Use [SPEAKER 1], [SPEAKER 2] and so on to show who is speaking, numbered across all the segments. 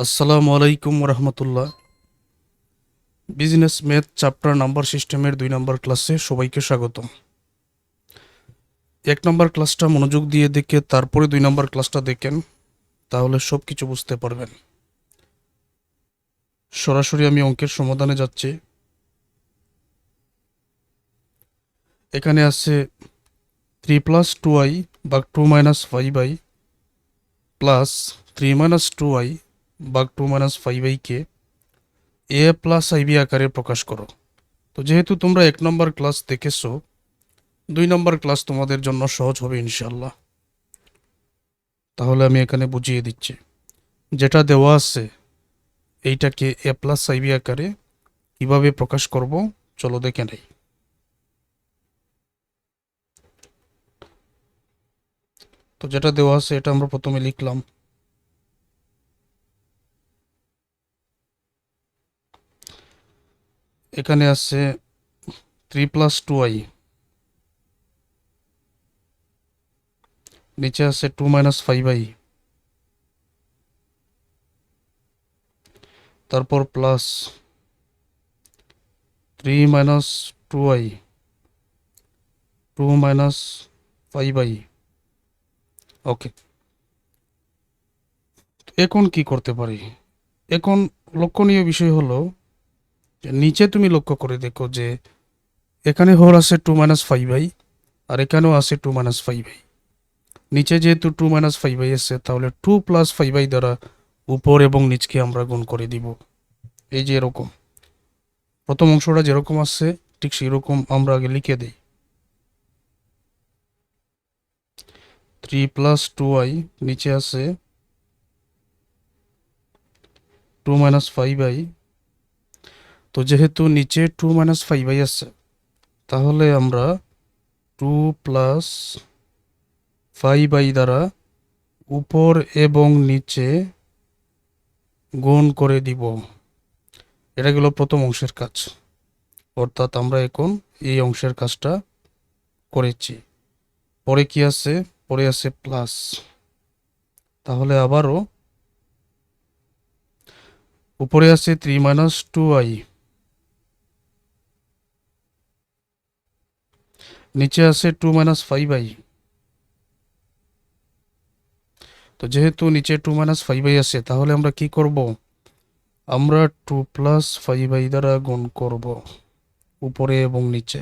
[SPEAKER 1] আসসালামু আলাইকুম রহমতুল্লাহ। Business math chapter number সিস্টেমের 2 নম্বর ক্লাসে সবাইকে স্বাগত। 1 নম্বর ক্লাসটা মনোযোগ দিয়ে দেখে তারপরে 2 নম্বর ক্লাসটা দেখেন, তাহলে সব কিছু বুঝতে পারবেন। সরাসরি আমি অঙ্কের সমাধানে যাচ্ছি। এখানে আছে 3+2i ভাগ 2-5i প্লাস 3-2i ভাগ 2-5i K a plus ib আকারে প্রকাশ করো। তো যেহেতু তোমরা 1 নম্বর ক্লাস দেখেছো, 2 নম্বর ক্লাস তোমাদের জন্য সহজ হবে ইনশাল্লাহ। তাহলে আমি এখানে বুঝিয়ে দিচ্ছি। যেটা দেওয়া আছে এইটাকে এ প্লাস আইবি আকারে কিভাবে প্রকাশ করব, চলো দেখে নেই। তো যেটা দেওয়া আছে এটা আমরা প্রথমে লিখলাম। এখানে আছে 3+2i, নিচে আছে 2-5i, তারপর প্লাস 3-2i 2-5i। ওকে, এখন কি করতে পারি? এখন লক্ষণীয় বিষয় হলো যে নিচে তুমি লক্ষ্য করে দেখো যে এখানে হোল আছে 2-5i আর এখানেও আছে 2-5i। নিচে যেহেতু 2-5i আছে, তাহলে 2+5i দ্বারা উপর এবং নিচকে আমরা গুণ করে দিব। এই যে এরকম প্রথম অংশটা যেরকম আছে ঠিক সেই রকম আমরা আগে লিখে দিই। 3+2i নিচে আছে 2-5i। তো যেহেতু নিচে 2-5i আছে, তাহলে আমরা 2+5i দ্বারা উপর এবং নিচে গুণ করে দিব। এটা গেল প্রথম অংশের কাজ, অর্থাৎ আমরা এখন এই অংশের কাজটা করেছি। পরে কি আছে? পরে আছে প্লাস। তাহলে আবারও উপরে আছে 3-2i, নিচে আছে 2-5i। তো যেহেতু নিচে 2-5i আছে, তাহলে আমরা কি করব? আমরা 2+5i দ্বারা গুণ করব উপরে এবং নিচে।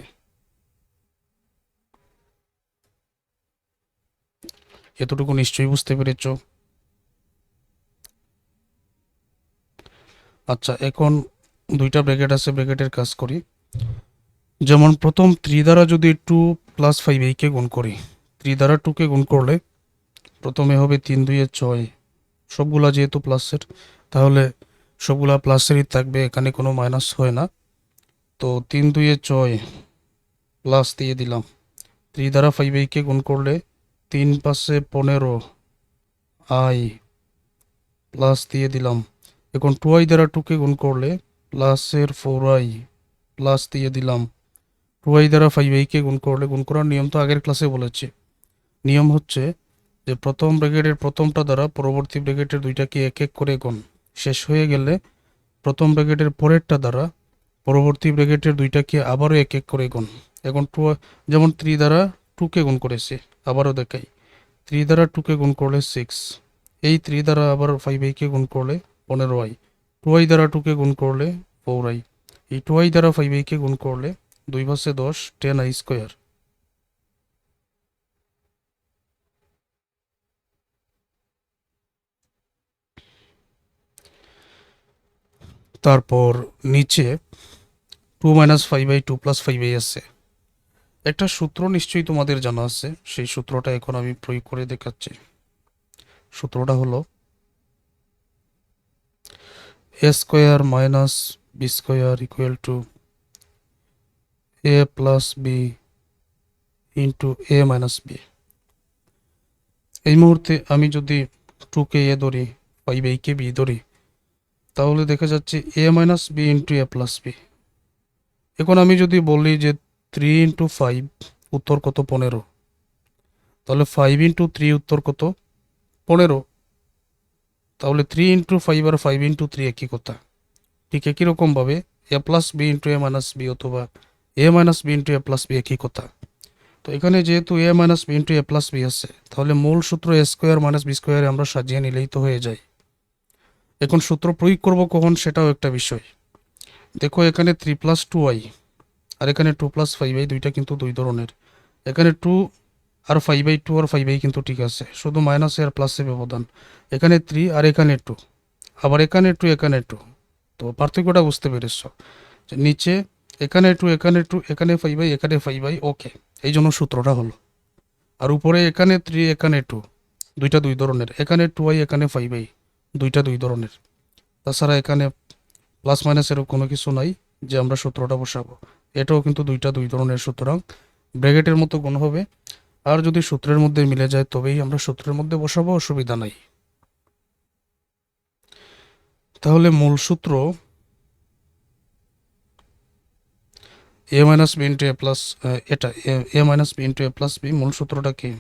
[SPEAKER 1] এতটুকু নিশ্চয়ই বুঝতে পেরেছ। আচ্ছা, এখন 2টা ব্র্যাকেট আছে, ব্র্যাকেটের কাজ করি। যেমন প্রথম 3 দ্বারা যদি 2+5i কে গুণ করি, 3 দ্বারা 2 কে গুণ করলে প্রথমে হবে 3×2=6। সবগুলা যেহেতু প্লাসের, তাহলে সবগুলা প্লাসেরই থাকবে, এখানে কোনো মাইনাস হয় না। তো 3×2=6 প্লাস দিয়ে দিলাম। 3 দ্বারা 5i কে গুণ করলে 3×5=15i প্লাস দিয়ে দিলাম। এখন 2i দ্বারা 2 কে গুণ করলে প্লাসের 4i প্লাস দিয়ে দিলাম। 2i দ্বারা 5i কে গুণ করলে, গুণ করার নিয়ম তো আগের ক্লাসে বলেছি। নিয়ম হচ্ছে যে প্রথম ব্র্যাকেটের প্রথমটা দ্বারা পরবর্তী ব্র্যাকেটের দুইটাকে এক এক করে গুণ, শেষ হয়ে গেলে প্রথম ব্র্যাকেটের পরেরটা দ্বারা পরবর্তী ব্র্যাকেটের দুইটাকে আবারও এক এক করে গুণ। এখন যেমন 3 দ্বারা 2 কে গুণ করেছি, আবারও দেখাই। 3 দ্বারা 2 কে গুণ করলে 6, এই 3 দ্বারা আবার 5i কে গুণ করলে 15i, 2i দ্বারা 2 কে গুণ করলে 4i, এই 2i দ্বারা 5i কে গুণ করলে 2×10 10i²। তারপর নিচে 2-5i 2+5i আছে। একটা সূত্র নিশ্চয়ই তোমাদের জানা আছে, সেই সূত্রটা এখন আমি প্রয়োগ করে দেখাচ্ছি। সূত্রটা হলো a² - b² = a + b * a - b। এই মুহূর্তে আমি যদি 2কে a ধরি, 5i কে b ধরি, তাহলে দেখা যাচ্ছে a - b * a + b। এখন আমি যদি বলি যে 3 × 5 উত্তর কত? 15। তাহলে 5 × 3 উত্তর কত? 15। তাহলে 3 × 5 আর 5 × 3 একই কথা। ঠিক একই রকমভাবে a plus B into A minus B অথবা A minus B into A plus B একই কথা। তো এখানে যেহেতু A minus B into A plus B আছে, তাহলে মূল সূত্র এ স্কোয়ার মাইনাস বি স্কোয়ারে আমরা সাজিয়ে নিলেই তো হয়ে যায়। এখন সূত্র প্রয়োগ করব কখন সেটাও একটা বিষয়। দেখো এখানে 3 + 2i আর এখানে 2 + 5i, দুইটা কিন্তু দুই ধরনের। এখানে 2 আর 5/2 আর 5i কিন্তু ঠিক আছে, শুধু মাইনাসে আর প্লাসে ব্যবধান। এখানে 3 আর এখানে 2, আবার এখানে 2 এখানে 2। তো পার্থক্যটা বুঝতে পেরেছ যে নিচে এখানে 2 এখানে 2 এখানে 5i এখানে 5i, ওকে, এই জন্য সূত্রটা হলো। আর উপরে এখানে 3 এখানে 2, দুইটা দুই ধরনের। এখানে 2i এখানে 5i, দুইটা দুই ধরনের। তাছাড়া এখানে প্লাস মাইনাসেরও কোনো কিছু নাই যে আমরা সূত্রটা বসাবো, এটাও কিন্তু দুইটা দুই ধরনের, সুতরাং ব্র্যাকেটের মতো গুণ হবে। আর যদি সূত্রের মধ্যে মিলে যায় তবেই আমরা সূত্রের মধ্যে বসাবো, অসুবিধা নাই। তাহলে মূল সূত্র এ minus B into A plus, এটা এ minus B into A plus B, মূল সূত্রটা কি?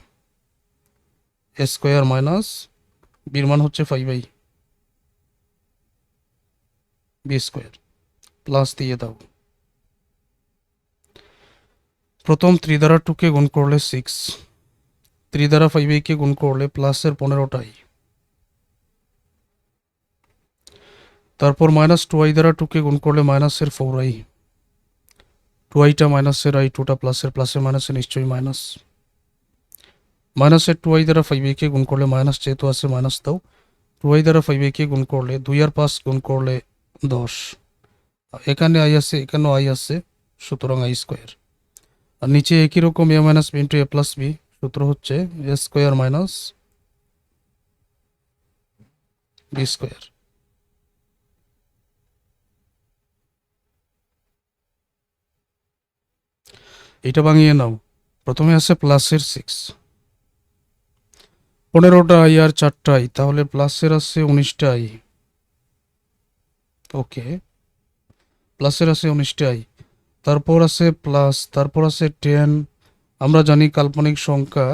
[SPEAKER 1] এ স্কোয়ার মাইনাস বির মান হচ্ছে 5i বি স্কোয়ার প্লাস দিয়ে দাও। প্রথম 3 দ্বারা 2কে গুণ করলে 6, 3 দ্বারা 5i কে গুণ করলে প্লাসের 15টাই, তারপর মাইনাস 2i দ্বারা 2কে গুণ করলে মাইনাসের 4i, 2iটা মাইনাসের i, 2টা প্লাসের, প্লাসের মাইনাসে নিশ্চয়ই মাইনাস। মাইনাসের 2i দ্বারা 5i কে গুণ করলে মাইনাস যেহেতু আছে মাইনাস দাও। 2i দ্বারা 5i কে গুণ করলে 2 আর 5 গুণ করলে 10, এখানে i আছে এখানেও i আছে, সুতরাং i স্কোয়ার। আর নিচে একই রকম এ minus B into A plus B, সূত্র হচ্ছে এ স্কোয়ার মাইনাস বি স্কোয়ার। এটা ভাঙিয়ে নাও। প্রথমে আছে প্লাসের 6, 15টা i আর 4টা i, তাহলে প্লাসের আছে 19টা i, ওকে, প্লাসের আছে 19টা i। তারপর আছে প্লাস, তারপর আছে 10। আমরা জানি কাল্পনিক সংখ্যা,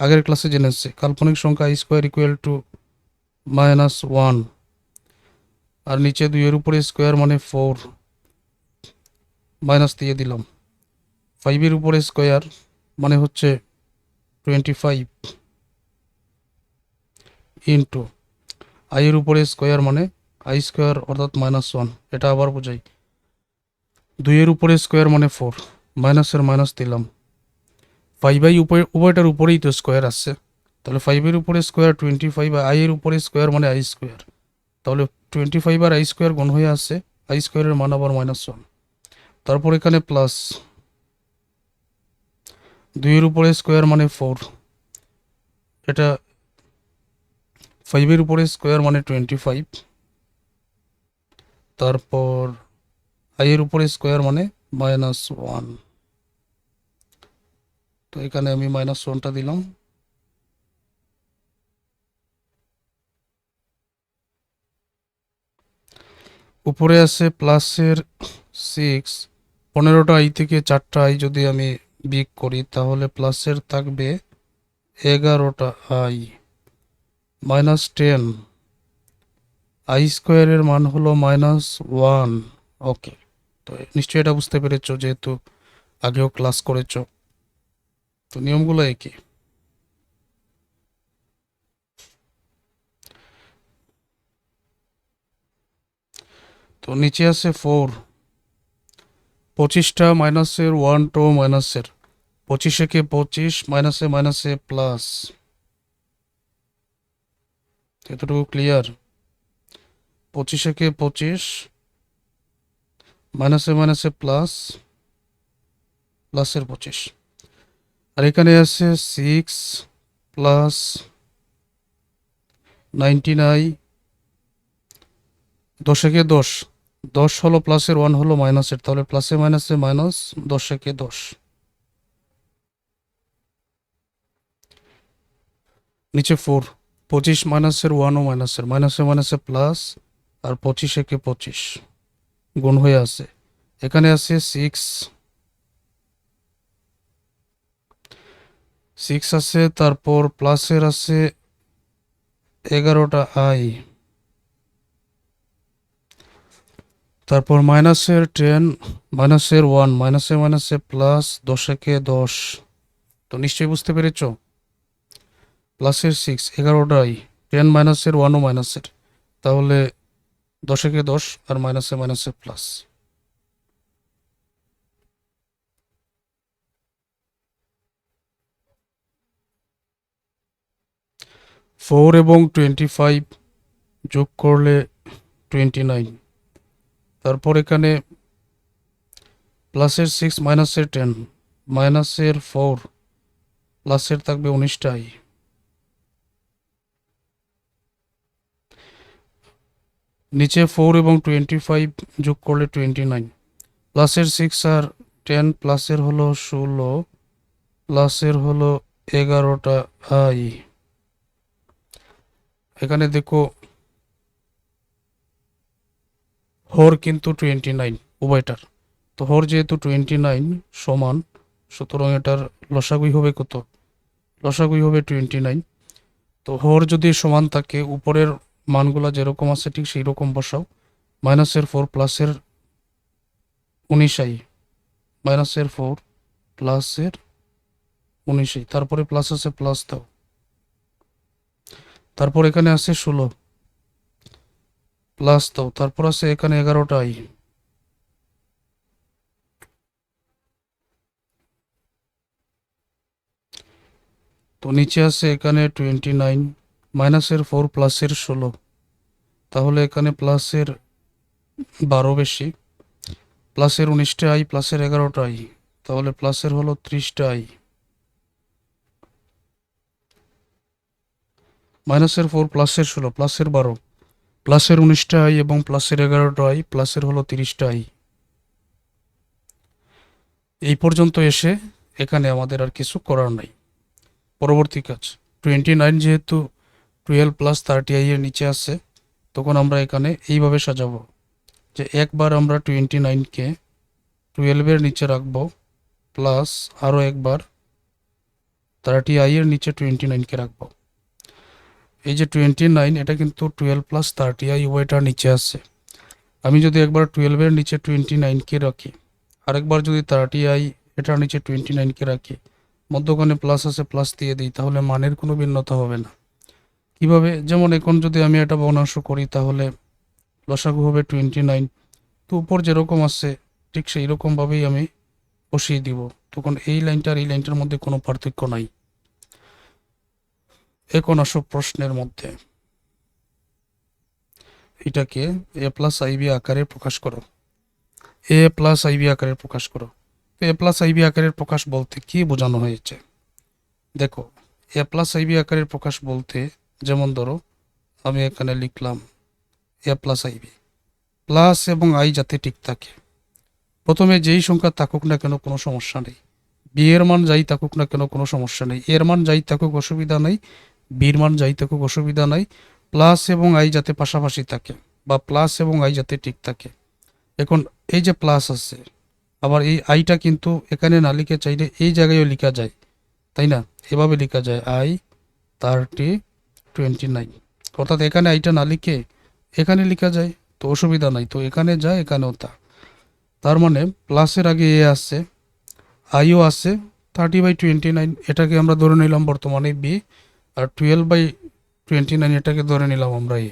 [SPEAKER 1] আগের ক্লাসে জেনেছি কাল্পনিক সংখ্যা i স্কোয়ার ইকুয়াল টু -1। আর নিচে 2 এর উপরে স্কোয়ার মানে 4, মাইনাস দিয়ে দিলাম। 5 এর উপরে স্কোয়ার মানে হচ্ছে 25 ইন্টু i এর উপরে স্কোয়ার মানে i স্কোয়ার অর্থাৎ -1, এটা আবার বোঝাই। 2 এর উপরে স্কোয়ার মানে 4, মাইনাসের মাইনাস দিলাম। 5i উভয়টার উপরেই তো স্কোয়ার আছে, তাহলে 5 এর উপরে স্কোয়ার 25 আর i এর উপরে স্কোয়ার মানে i স্কোয়ার, তাহলে 25 আর i স্কোয়ার গুণ হয়ে আছে, i স্কোয়ারের মান আবার -1। তারপর এখানে প্লাস 2 এর উপরে স্কোয়ার মানে 4, এটা 5 এর উপরে স্কোয়ার মানে 25, তারপর i এর উপরে স্কোয়ার মানে -1। তো এখানে আমি -1টা দিলাম। উপরে আছে প্লাসের 6, 15টা i থেকে 4টা i যদি আমি বিয়োগ করি তাহলে প্লাসের থাকবে 11টা i, -10, i স্কোয়ারের মান হলো -1, ওকে। তো নিশ্চয়ই এটা বুঝতে পেরেছো যেহেতু আগেও ক্লাস করেছো, তো নিয়মগুলো একই। তো নিচে আছে 4, 25টা মাইনাসের 1 টো মাইনাসের, 25 একে 25, মাইনাসে মাইনাসে প্লাস, এতটুকু ক্লিয়ার? 25 একে 25, মাইনাসে মাইনাসে প্লাস, প্লাসের 25। আর এখানে আছে 6 প্লাস 19i, 10 একে 10, 10 হলো প্লাসের, 1 হলো মাইনাসের, তাহলে প্লাসে মাইনাসে মাইনাস, 10 একে 10। নিচে 4, 25 মাইনাসের 1 ও মাইনাসের, মাইনাসে মাইনাসে প্লাস, আর 25 একে 25 গুণ হয়ে আছে। এখানে আছে 6 আছে, তারপর প্লাসের আছে 11টা আই, তারপর মাইনাসের 10, মাইনাসের 1, মাইনাসে প্লাস, 10 একে 10। তো নিশ্চয়ই বুঝতে পেরেছ। প্লাসের 6, 11টা আই, 10 মাইনাসের 1ও মাইনাসের, তাহলে 10 একে 10 আর মাইনাসে প্লাস। 4 এবং 25 যোগ করলে 29। তারপর এখানে প্লাসের 6, মাইনাসের 10, মাইনাসের 4, প্লাসের থাকবে 19টাই। নিচে 4 এবং 25 যোগ করলে 29। প্লাসের 6 আর 10, প্লাসের হলো 16, প্লাসের হলো 11টা আই। এখানে দেখো হর কিন্তু 29 উভয়টার, তো হর যেহেতু 29 সমান, সুতরাং এটার লসাগুই হবে কত? লসাগুই হবে 29। তো হর যদি সমান থাকে, উপরের মানগুলা যেরকম আছে ঠিক সেই রকম বসাও। মাইনাসের 4 প্লাসের 19, মাইনাসের 4 প্লাসের 19, তারপরে প্লাস আছে প্লাস দাও। তারপর এখানে আছে 16, প্লাস দাও। তারপর আছে এখানে 11টা আই, তো নিচে আছে এখানে 29, মাইনাসের 4 প্লাসের 16, তাহলে এখানে প্লাসের 12 বেশি, প্লাসের 19টা আই, প্লাসের 11টা আই, তাহলে প্লাসের হলো 30টা আই। মাইনাসের 4 প্লাসের 16 প্লাসের 12, প্লাসের 19টা আই এবং প্লাসের 11টা আই, প্লাসের হলো 30টা আই। এই পর্যন্ত এসে এখানে আমাদের আর কিছু করার নাই। পরবর্তী কাজ, 29 যেহেতু 12 প্লাস 30i এর নিচে আছে, তখন আমরা এখানে এইভাবে সাজাবো যে একবার আমরা 29কে 12 এর নিচে রাখবো, প্লাস আরও একবার 30i এর নিচে 29কে রাখবো। এই যে 29, এটা কিন্তু 12 প্লাস 30i উভয়টার নিচে আছে। আমি যদি একবার 12-এর নিচে 29কে রাখি, আরেকবার যদি 30i এটার নিচে 29কে রাখি, মধ্যখানে প্লাস আছে প্লাস দিয়ে দিই, তাহলে মানের কোনো ভিন্নতা হবে না। কিভাবে? যেমন এখন যদি আমি এটা ভগ্নাংশ করি, তাহলে লসাগু হবে 29, তো উপর যেরকম আছে ঠিক সেই রকমভাবেই আমি বসিয়ে দিব, তখন এই লাইনটা আর এই লাইনটার মধ্যে কোনো পার্থক্য নাই। এখন আসো প্রশ্নের মধ্যে, এটাকে এ প্লাস আইবি আকারে প্রকাশ করো। এ প্লাস আইবি আকারে প্রকাশ করো। এ প্লাস আইবি আকারের প্রকাশ বলতে কি বোঝানো হয়েছে? দেখো, এ প্লাস আইবি আকারের প্রকাশ বলতে, যেমন ধরো আমি এখানে লিখলাম এ প্লাস আইবি, প্লাস এবং আই যাতে ঠিক থাকে। প্রথমে যেই সংখ্যা থাকুক না কেন কোনো সমস্যা নেই, বি এর মান যাই থাকুক না কেন কোনো সমস্যা নেই, এর মান যাই থাকুক অসুবিধা নেই, বির মান যাই থাকুক অসুবিধা নাই, প্লাস এবং আই যাতে পাশাপাশি থাকে বা প্লাস এবং আই যাতে ঠিক থাকে। এখন এই যে প্লাস আছে, আবার এই আইটা কিন্তু এখানে না লিখে চাইলে এই জায়গায়ও লেখা যায়, তাই না? এভাবে লেখা যায় আই 29, অর্থাৎ এখানে আইটা না লিখে এখানে লেখা যায়, তো অসুবিধা নাই, তো এখানে যায় এখানেও তা। তার মানে প্লাসের আগে এ আছে, আইও আছে, 30/29 এটাকে আমরা ধরে নিলাম বর্তমানে বি, আর 12/29 এটাকে ধরে নিলাম আমরা এ।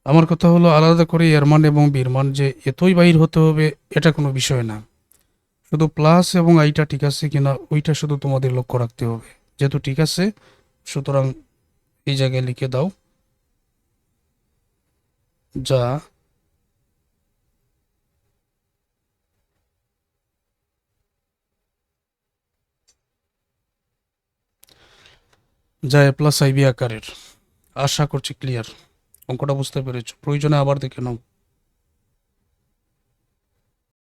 [SPEAKER 1] আমার কথা হলো, আলাদা করে এর মান এবং বির মান যে এতই বাহির হতে হবে এটা কোনো বিষয় না, শুধু প্লাস এবং আইটা ঠিক আছে কিনা ওইটা শুধু তোমাদের লক্ষ্য রাখতে হবে। যেহেতু ঠিক আছে, সুতরাং এই জায়গায় লিখে দাও যা যা এ প্লাস আইবি আকারের। আশা করছি ক্লিয়ার, অঙ্কটা বুঝতে পেরেছো। প্রয়োজনে আবার দেখে নাও।